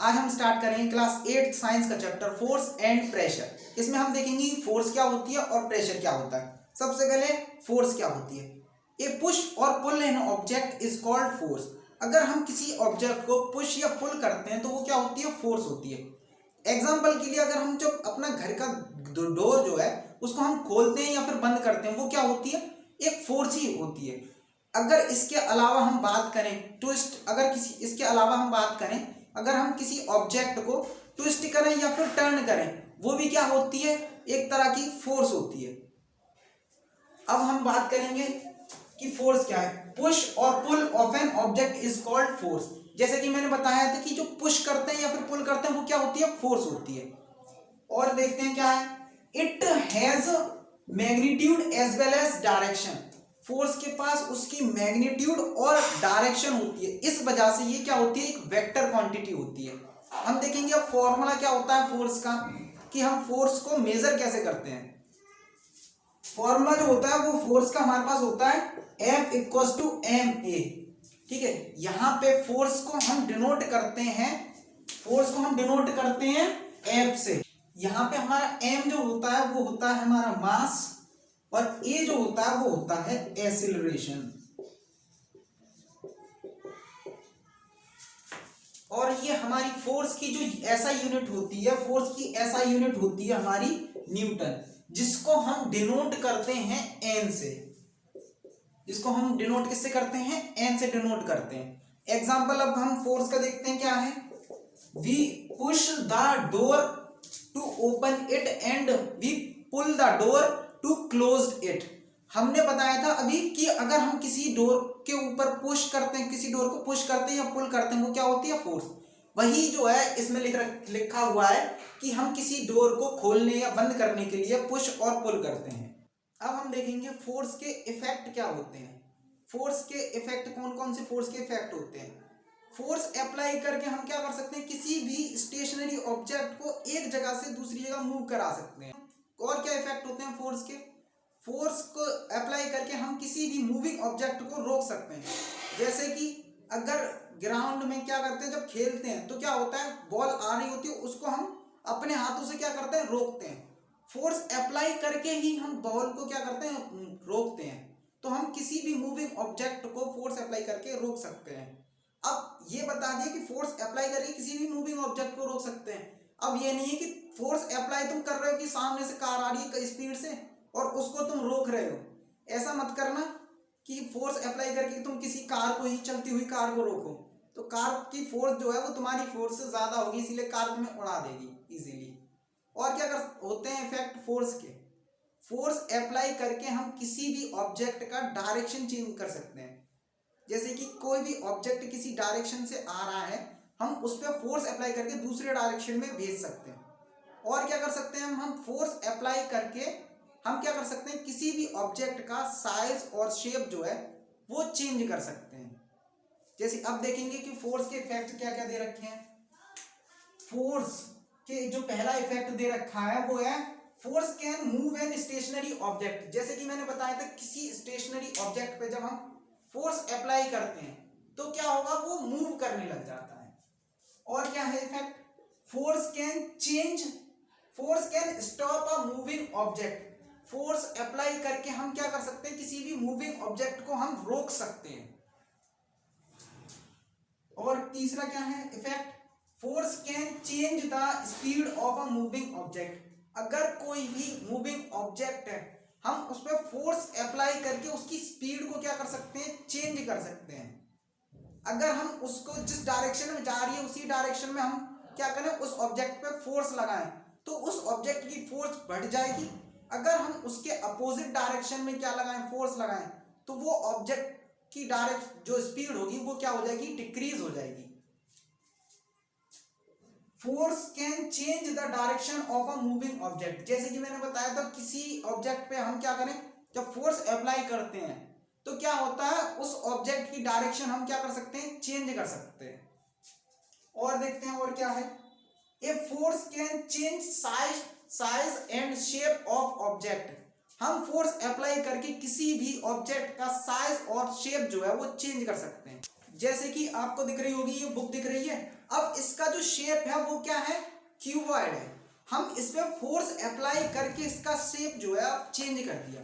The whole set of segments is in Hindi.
आज हम स्टार्ट करेंगे क्लास 8 साइंस का चैप्टर फोर्स एंड प्रेशर। इसमें हम देखेंगे फोर्स क्या होती है और प्रेशर क्या होता है। सबसे पहले फोर्स क्या होती है। ए पुश और पुल इन ऑब्जेक्ट इज कॉल्ड फोर्स। अगर हम किसी ऑब्जेक्ट को पुश या पुल करते हैं तो वो क्या होती है, फोर्स होती है। एग्जाम्पल के लिए अगर हम जो अपना घर का डोर जो है उसको हम खोलते हैं या फिर बंद करते हैं, वो क्या होती है, एक फोर्स ही होती है। अगर इसके अलावा हम बात करें ट्विस्ट, अगर किसी इसके अलावा हम बात करें, अगर हम किसी ऑब्जेक्ट को ट्विस्ट करें या फिर टर्न करें, वो भी क्या होती है, एक तरह की फोर्स होती है। अब हम बात करेंगे कि फोर्स क्या है। पुश और pull of an object is called force. जैसे कि मैंने बताया था कि जो पुश करते हैं या फिर पुल करते हैं वो क्या होती है, फोर्स होती है। और देखते हैं क्या है, it has magnitude as well as direction. Force के पास उसकी मैग्नीट्यूड और डायरेक्शन होती है, इस वजह से ये क्या होती है, एक वेक्टर क्वांटिटी होती है। हम देखेंगे अब फॉर्मूला क्या होता है फोर्स का, कि हम फोर्स को मेजर कैसे करते हैं। फॉर्मूला जो होता है वो फोर्स का हमारे पास होता है F equal to M A. ठीक है, यहाँ पे फोर्स को हम डिनोट करते हैं, फोर्स को हम डिनोट करते हैं F से। यहाँ पे हमारा m जो होता है वो होता है हमारा मास, और a जो होता है वो होता है एक्सीलरेशन। और ये हमारी फोर्स की जो ऐसा यूनिट होती है, फोर्स की ऐसा यूनिट होती है हमारी न्यूटन, जिसको हम डिनोट करते हैं n से। इसको हम डिनोट किससे करते हैं, n से डिनोट करते हैं। एग्जांपल अब हम फोर्स का देखते हैं क्या है। We push the door to open it and we pull the door to close it. हमने बताया था अभी कि अगर हम किसी डोर के ऊपर पुश करते हैं, किसी डोर को पुश करते हैं या पुल करते हैं, वो क्या होती है, फोर्स। वही जो है इसमें लिखा हुआ है कि हम किसी डोर को खोलने या बंद करने के लिए पुश और पुल करते हैं। अब हम देखेंगे फोर्स के इफेक्ट क्या होते हैं। फोर्स के इफेक्ट, कौन कौन से फोर्स के इफेक्ट होते हैं। फोर्स अप्लाई करके हम क्या कर सकते हैं, किसी भी स्टेशनरी ऑब्जेक्ट को एक जगह से दूसरी जगह मूव करा सकते हैं। और क्या इफेक्ट होते हैं फोर्स के। फोर्स को अप्लाई करके हम किसी भी मूविंग ऑब्जेक्ट को रोक सकते हैं। जैसे कि अगर ग्राउंड में क्या करते हैं, जब खेलते हैं तो क्या होता है, बॉल आ रही होती है, उसको हम अपने हाथों से क्या करते हैं, रोकते हैं। फोर्स अप्लाई करके ही हम बॉल को क्या करते हैं, रोकते हैं। तो हम किसी भी मूविंग ऑब्जेक्ट को फोर्स अप्लाई करके रोक सकते हैं। अब ये बता दिए कि फोर्स अप्लाई करके किसी भी मूविंग ऑब्जेक्ट को रोक सकते हैं। अब ये नहीं है कि फोर्स अप्लाई तुम कर रहे हो कि सामने से कार आ रही है स्पीड से और उसको तुम रोक रहे हो। ऐसा मत करना कि फोर्स अप्लाई करके तुम किसी कार को ही, चलती हुई कार को रोको, तो कार की फोर्स जो है वो तुम्हारी फोर्स से ज्यादा होगी, इसीलिए कार तुम्हें उड़ा देगी इजीली। और क्या कर होते हैं इफेक्ट फोर्स के। फोर्स अप्लाई करके हम किसी भी ऑब्जेक्ट का डायरेक्शन चेंज कर सकते हैं। जैसे कि कोई भी ऑब्जेक्ट किसी डायरेक्शन से आ रहा है, हम उस पर फोर्स अप्लाई करके दूसरे डायरेक्शन में भेज सकते हैं। और क्या कर सकते हैं, हम फोर्स अप्लाई करके हम क्या कर सकते हैं, किसी भी ऑब्जेक्ट का साइज और शेप जो है वो चेंज कर सकते हैं। जैसे अब देखेंगे कि फोर्स के इफेक्ट क्या क्या दे रखे हैं। फोर्स के जो पहला इफेक्ट दे रखा है वो है force can move an stationary object. जैसे कि मैंने बताया था, किसी स्टेशनरी ऑब्जेक्ट पे जब हम फोर्स अप्लाई करते हैं तो क्या होगा, वो मूव करने लग जाता है। और क्या है effect, force can stop a moving object. Force apply करके हम क्या कर सकते हैं, किसी भी मूविंग ऑब्जेक्ट को हम रोक सकते हैं। और तीसरा क्या है effect, force can change the speed of a moving object. अगर कोई भी मूविंग ऑब्जेक्ट है, हम उस पर फोर्स अप्लाई करके उसकी स्पीड को क्या कर सकते हैं, चेंज कर सकते हैं। अगर हम उसको जिस डायरेक्शन में जा रही है उसी डायरेक्शन में हम क्या करें, उस ऑब्जेक्ट पे फोर्स लगाएं, तो उस ऑब्जेक्ट की फोर्स बढ़ जाएगी। अगर हम उसके अपोजिट डायरेक्शन में क्या लगाएं, फोर्स लगाएं, तो वो ऑब्जेक्ट की डायरेक्ट जो स्पीड होगी वो क्या हो जाएगी, डिक्रीज हो जाएगी। Force can change the direction of a moving object. जैसे कि मैंने बताया था, किसी ऑब्जेक्ट पे हम क्या करें, जब फोर्स अप्लाई करते हैं तो क्या होता है, उस ऑब्जेक्ट की डायरेक्शन हम क्या कर सकते हैं, चेंज कर सकते हैं। और देखते हैं और क्या है, a force can change size and shape of object. हम फोर्स अप्लाई करके किसी भी ऑब्जेक्ट का साइज और शेप जो है वो चेंज कर सकते हैं। जैसे कि आपको दिख रही होगी, ये बुक दिख रही है। अब इसका जो शेप है वो क्या है, क्यूबॉइड है। हम इस पे फोर्स अप्लाई करके इसका शेप जो है आप चेंज कर दिया,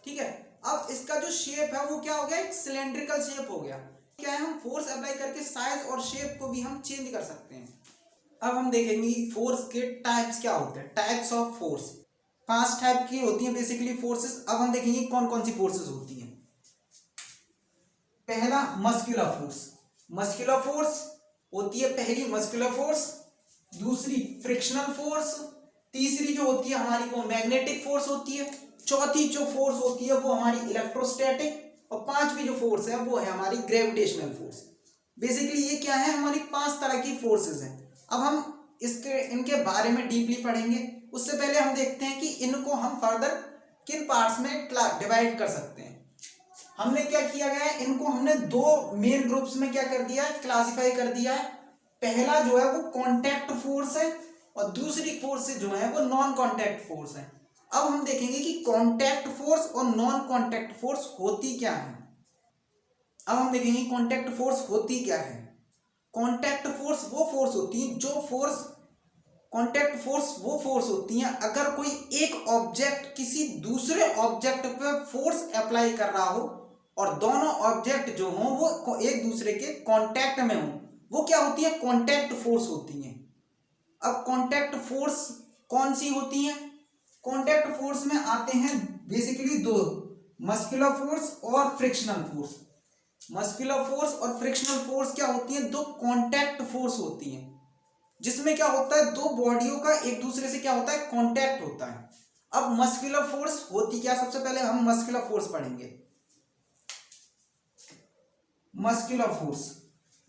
ठीक है। अब इसका जो शेप है वो क्या हो गया, एक सिलेंड्रिकल शेप हो गया। क्या है, हम फोर्स अप्लाई करके साइज और शेप को भी हम चेंज कर सकते हैं। अब हम देखेंगे फोर्स के टाइप्स क्या होते हैं, टाइप्स ऑफ फोर्स। 5 टाइप की होती हैं बेसिकली फोर्सेस। अब हम देखेंगे कौन कौन सी फोर्सेस होती हैं। पहला मस्कुलर फोर्स, मस्कुलर फोर्स होती है पहली मस्कुलर फोर्स, दूसरी फ्रिक्शनल फोर्स, तीसरी जो होती है हमारी वो मैग्नेटिक फोर्स होती है, चौथी जो फोर्स होती है वो हमारी इलेक्ट्रोस्टैटिक, और पांचवी जो फोर्स है वो है हमारी ग्रेविटेशनल फोर्स। बेसिकली ये क्या है, हमारी 5 तरह की फोर्सेस हैं। अब हम इनके बारे में डीपली पढ़ेंगे। उससे पहले हम देखते हैं कि इनको हम फर्दर किन पार्ट्स में डिवाइड कर सकते हैं। हमने क्या किया गया है, इनको हमने 2 मेन ग्रुप्स में क्या कर दिया है, क्लासिफाई कर दिया है। पहला जो है वो कॉन्टैक्ट फोर्स है और दूसरी फोर्स जो है वो नॉन कॉन्टैक्ट फोर्स है। अब हम देखेंगे कि कॉन्टैक्ट फोर्स और नॉन कॉन्टैक्ट फोर्स होती क्या है। अब हम देखेंगे कॉन्टैक्ट फोर्स होती क्या है। कॉन्टैक्ट फोर्स वो फोर्स होती है जो फोर्स, कॉन्टैक्ट फोर्स वो फोर्स होती हैं अगर कोई एक ऑब्जेक्ट किसी दूसरे ऑब्जेक्ट पे फोर्स अप्लाई कर रहा हो और दोनों ऑब्जेक्ट जो हों वो एक दूसरे के कांटेक्ट में हों, वो क्या होती है, कांटेक्ट फोर्स होती हैं। अब कांटेक्ट फोर्स कौन सी होती हैं, कांटेक्ट फोर्स में आते हैं बेसिकली 2, मस्कुलर फोर्स और फ्रिक्शनल फोर्स। मस्कुलर फोर्स और फ्रिक्शनल फोर्स क्या होती हैं, 2 कांटेक्ट फोर्स होती हैं, जिसमें क्या होता है 2 बॉडियों का एक दूसरे से क्या होता है, कांटेक्ट होता है। अब मस्कुलर फोर्स होती क्या, सबसे पहले हम मस्कुलर फोर्स पढ़ेंगे। Muscular force,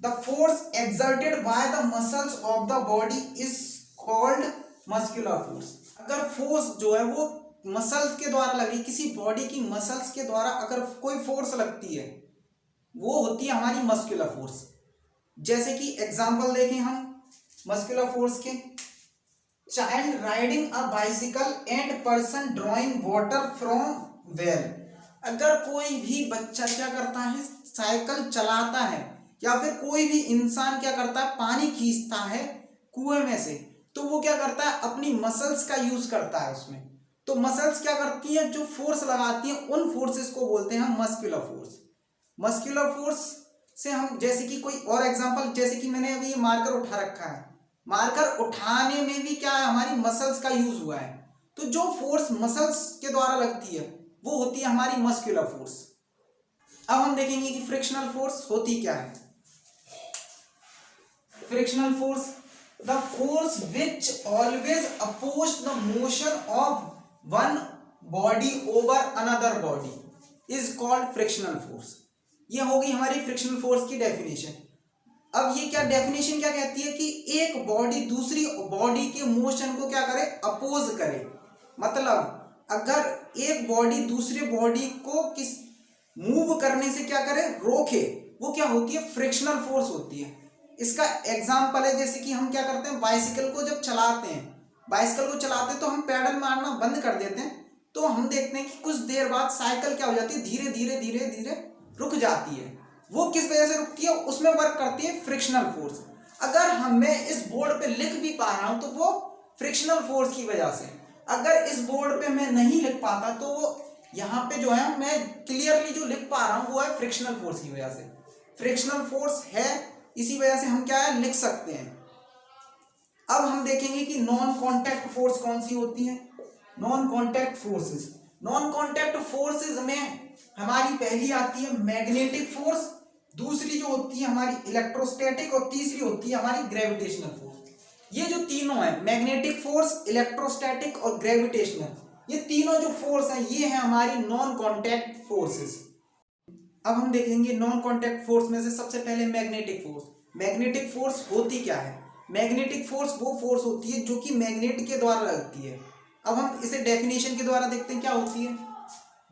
the force exerted by the muscles of the body is called muscular force. अगर फोर्स जो है वो मसल्स के द्वारा लग रही, किसी बॉडी की मसल्स के द्वारा अगर कोई फोर्स लगती है वो होती है हमारी मस्कुलर फोर्स। जैसे कि एग्जांपल देखें हम मस्कुलर फोर्स के, child riding a bicycle and person drawing water from well. अगर कोई भी बच्चा क्या करता है, साइकिल चलाता है, या फिर कोई भी इंसान क्या करता है, पानी खींचता है कुएं में से, तो वो क्या करता है, अपनी मसल्स का यूज करता है उसमें। तो मसल्स क्या करती हैं, जो फोर्स लगाती हैं, उन फोर्सेस को बोलते हैं मस्कुलर फोर्स। मस्कुलर फोर्स से हम जैसे कि कोई और एग्जांपल, जैसे कि मैंने अभी मार्कर उठा रखा है, मार्कर उठाने में भी क्या है, हमारी मसल्स का यूज हुआ है। तो जो फोर्स मसल्स के द्वारा लगती है वो होती है हमारी मस्कुलर फोर्स। अब हम देखेंगे कि फ्रिक्शनल फोर्स होती क्या है। Frictional force, the force which always oppose the motion of one body over another body is called frictional force. ये होगी हमारी फ्रिक्शनल फोर्स की डेफिनेशन। अब ये क्या डेफिनेशन क्या कहती है कि एक बॉडी दूसरी बॉडी के मोशन को क्या करे, अपोज करे। मतलब अगर एक बॉडी दूसरे बॉडी को किस मूव करने से क्या करे, रोके, वो क्या होती है, फ्रिक्शनल फोर्स होती है। इसका एग्जांपल है जैसे कि हम क्या करते हैं, बाइसिकल को जब चलाते हैं, बाइसिकल को चलाते हैं तो हम पैडल मारना बंद कर देते हैं, तो हम देखते हैं कि कुछ देर बाद साइकिल क्या हो जाती है, धीरे धीरे धीरे धीरे रुक जाती है। वो किस वजह से रुकती है, उसमें वर्क करती है फ्रिक्शनल फोर्स। अगर मैं इस बोर्ड पे लिख भी पा रहा हूं तो वो फ्रिक्शनल फोर्स की वजह से। अगर इस बोर्ड पे मैं नहीं लिख पाता तो वो यहाँ पे जो है मैं क्लियरली जो लिख पा रहा हूं वो है फ्रिक्शनल फोर्स की वजह से। फ्रिक्शनल फोर्स है, इसी वजह से हम क्या है, लिख सकते हैं। अब हम देखेंगे कि नॉन कॉन्टैक्ट फोर्स कौन सी होती है। Non contact forces, non contact forces में हमारी पहली आती है मैग्नेटिक फोर्स, दूसरी जो होती है हमारी इलेक्ट्रोस्टैटिक, और तीसरी होती है हमारी ग्रेविटेशनल फोर्स। ये जो तीनों है, मैग्नेटिक फोर्स, इलेक्ट्रोस्टैटिक और ग्रेविटेशनल, ये तीनों जो फोर्स हैं ये है हमारी नॉन कॉन्टैक्ट फोर्सेस। अब हम देखेंगे नॉन कॉन्टैक्ट फोर्स में से सबसे पहले मैग्नेटिक फोर्स। मैग्नेटिक फोर्स होती क्या है, मैग्नेटिक फोर्स वो फोर्स होती है जो कि मैग्नेट के द्वारा लगती है। अब हम इसे डेफिनेशन के द्वारा देखते हैं क्या होती है।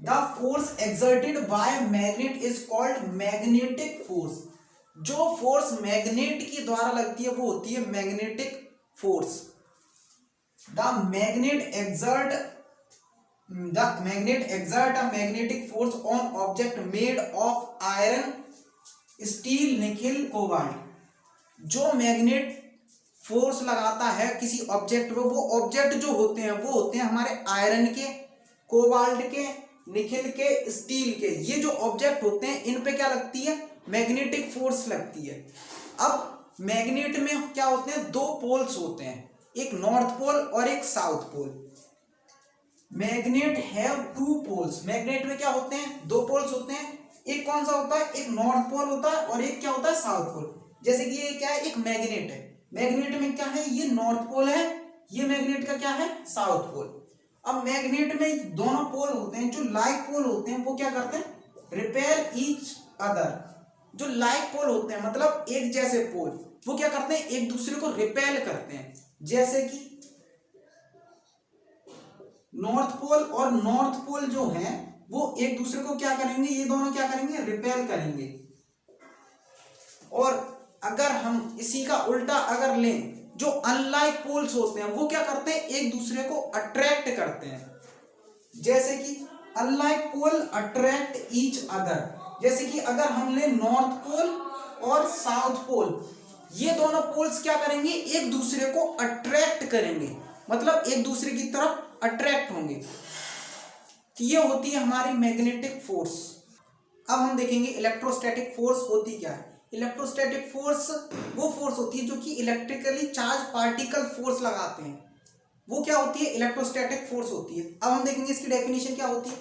The force exerted bye magnet is called magnetic force. जो फोर्स मैग्नेट के द्वारा लगती है वो होती है magnetic force. The magnet exert a magnetic force on object made of iron steel, nickel, cobalt. जो मैग्नेट फोर्स लगाता है किसी ऑब्जेक्ट पे, वो ऑब्जेक्ट जो होते हैं वो होते हैं हमारे आयरन के, कोबाल्ट के, निकेल के, स्टील के। ये जो ऑब्जेक्ट होते हैं इन पे क्या लगती है, मैग्नेटिक फोर्स लगती है। अब मैग्नेट में क्या होते हैं, दो पोल्स होते हैं, एक नॉर्थ पोल और एक south pole. Magnet have two poles. Magnet में क्या होते हैं, दो पोल्स होते हैं। एक कौन सा होता है, एक नॉर्थ पोल होता है और एक क्या होता है, साउथ पोल। जैसे कि ये क्या है, एक मैग्नेट है, मैग्नेट में क्या है, ये नॉर्थ पोल है, ये मैग्नेट का क्या है, साउथ पोल। अब मैग्नेट में दोनों पोल होते हैं, जो लाइक पोल होते हैं वो क्या करते हैं, रिपेल ईच अदर। जो लाइक पोल होते हैं मतलब एक जैसे पोल, वो क्या करते हैं, एक दूसरे को रिपेल करते हैं। जैसे कि नॉर्थ पोल और नॉर्थ पोल जो है वो एक दूसरे को क्या करेंगे, ये दोनों क्या करेंगे, रिपेल करेंगे। और अगर हम इसी का उल्टा अगर लें, जो अनलाइक पोल्स होते हैं वो क्या करते हैं, एक दूसरे को अट्रैक्ट करते हैं। जैसे कि unlike pole attract each other. जैसे कि अगर हम लें नॉर्थ पोल और साउथ पोल, ये दोनों पोल्स क्या करेंगे, एक दूसरे को अट्रैक्ट करेंगे, मतलब एक दूसरे की तरफ अट्रैक्ट होंगे। तो ये होती है हमारी मैग्नेटिक फोर्स। अब हम देखेंगे इलेक्ट्रोस्टैटिक फोर्स होती क्या है। इलेक्ट्रोस्टैटिक फोर्स वो फोर्स होती है जो कि इलेक्ट्रिकली चार्ज पार्टिकल फोर्स लगाते हैं, वो क्या होती है, इलेक्ट्रोस्टैटिक फोर्स होती है। अब हम देखेंगे इसकी डेफिनेशन क्या होती है।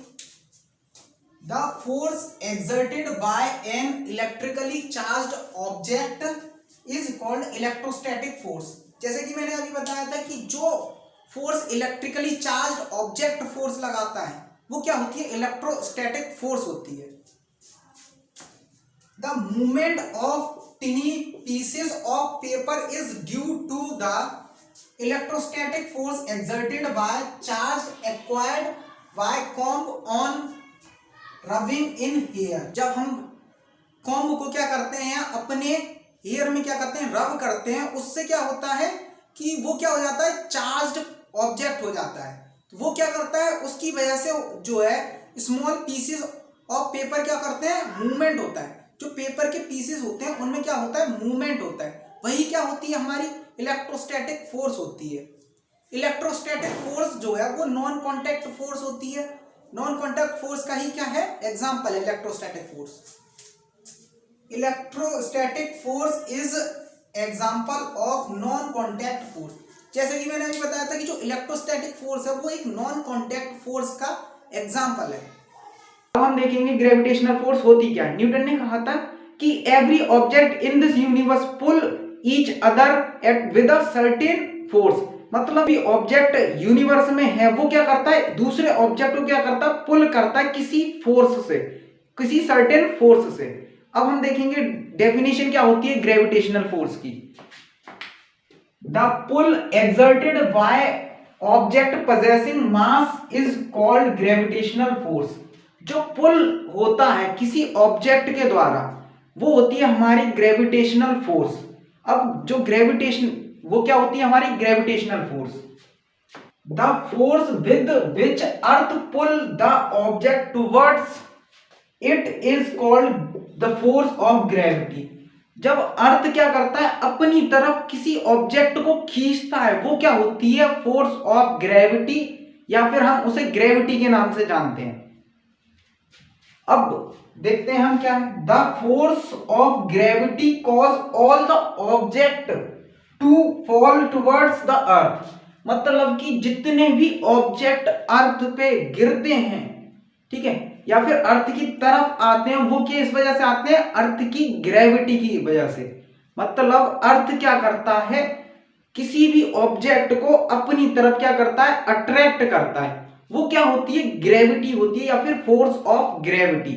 The force exerted by an electrically charged object is called electrostatic force. जैसे कि मैंने अभी बताया था कि जो force electrically charged object force लगाता है वो क्या होती है, इलेक्ट्रोस्टैटिक फोर्स होती है। The movement of tiny pieces of paper is due to the electrostatic force exerted by charge acquired by comb on rubbing in hair. जब हम कॉम्ब को क्या करते हैं, अपने हेयर में क्या करते हैं, रब करते हैं, उससे क्या होता है कि वो क्या हो जाता है, चार्ज्ड ऑब्जेक्ट हो जाता है। तो वो क्या करता है, उसकी वजह से जो है स्मॉल पीसेस ऑफ पेपर क्या करते हैं, मूवमेंट होता है। जो पेपर के पीसेस होते हैं उनमें क्या होता है, मूवमेंट होता है। वही क्या होती है, हमारी इलेक्ट्रोस्टैटिक फोर्स होती है। इलेक्ट्रोस्टैटिक फोर्स जो है वो नॉन कॉन्टैक्ट फोर्स होती है। नॉन कॉन्टैक्ट फोर्स का ही क्या है, एग्जाम्पल है electrostatic force. Electrostatic force is example of non contact force. जैसे कि मैंने अभी बताया था कि जो इलेक्ट्रोस्टैटिक फोर्स है वो एक नॉन कॉन्टैक्ट फोर्स का एग्जाम्पल है। अब हम देखेंगे ग्रेविटेशनल फोर्स होती क्या है। न्यूटन ने कहा था कि every object in this universe pull each other at with a certain force. मतलब ये ऑब्जेक्ट यूनिवर्स में है वो क्या करता है, दूसरे ऑब्जेक्ट को क्या करता है, पुल करता है किसी फोर्स से, किसी सर्टेन फोर्स से। अब हम देखेंगे डेफिनेशन क्या होती है ग्रेविटेशनल फोर्स की। The pull exerted by object possessing mass is called gravitational force. जो पुल होता है किसी ऑब्जेक्ट के द्वारा वो होती है हमारी ग्रेविटेशनल फोर्स। अब जो ग्रेविटेशन वो क्या होती है, हमारी gravitational force. The force with which earth pull the object towards it is called the force of gravity. जब अर्थ क्या करता है, अपनी तरफ किसी ऑब्जेक्ट को खींचता है, वो क्या होती है, फोर्स ऑफ ग्रेविटी, या फिर हम उसे ग्रेविटी के नाम से जानते हैं। अब देखते हैं हम क्या है। The force of gravity cause all the object to fall towards the earth. मतलब कि जितने भी ऑब्जेक्ट अर्थ पे गिरते हैं, ठीक है, या फिर अर्थ की तरफ आते हैं, वो किस वजह से आते हैं, अर्थ की ग्रेविटी की वजह से। मतलब अर्थ क्या करता है, किसी भी ऑब्जेक्ट को अपनी तरफ क्या करता है, अट्रैक्ट करता है। वो क्या होती है, ग्रेविटी होती है, या फिर फोर्स ऑफ ग्रेविटी।